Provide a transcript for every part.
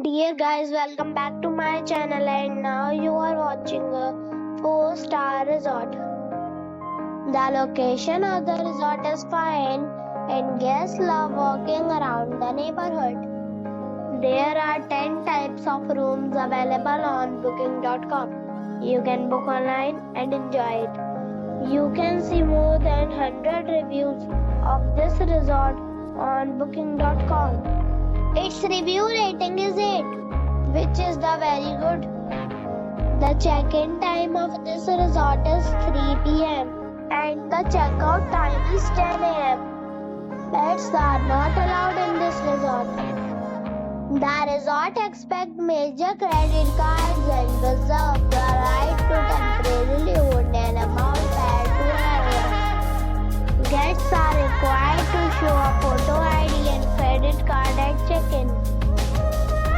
Dear guys, welcome back to my channel and now you are watching a 4-star resort. The location of the resort is fine and guests love walking around the neighborhood. There are 10 types of rooms available on booking.com. You can book online and enjoy it. You can see more than 100 reviews of this resort on booking.com. Its review rating is 8, which is the very good. The check-in time of this resort is 3 p.m. and the check-out time is 10 a.m. Pets are not allowed in this resort. The resort expects major credit cards and reserves the right to temporarily hold an amount prior to arrival. Guests are required to show a photo ID and credit card at check-in.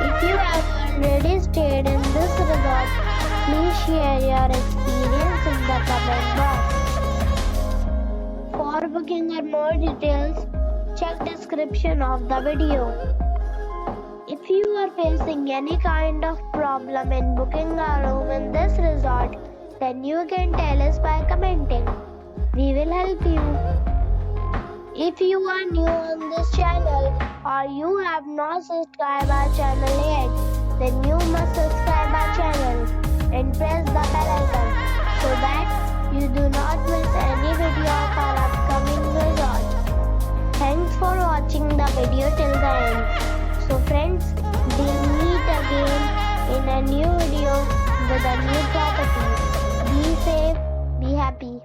If you have already stayed in this resort, please share your experience in the comment box. For booking or more details, check description of the video. If you are facing any kind of problem in booking a room in this resort, then you can tell us by commenting. We will help you. If you are new on this channel or you have not subscribed our channel yet, then you must subscribe our channel and press the bell icon so that you do not miss any video of our upcoming resort. Thanks for watching the video till the end. So friends, we'll meet again in a new video with a new property. Be safe, be happy.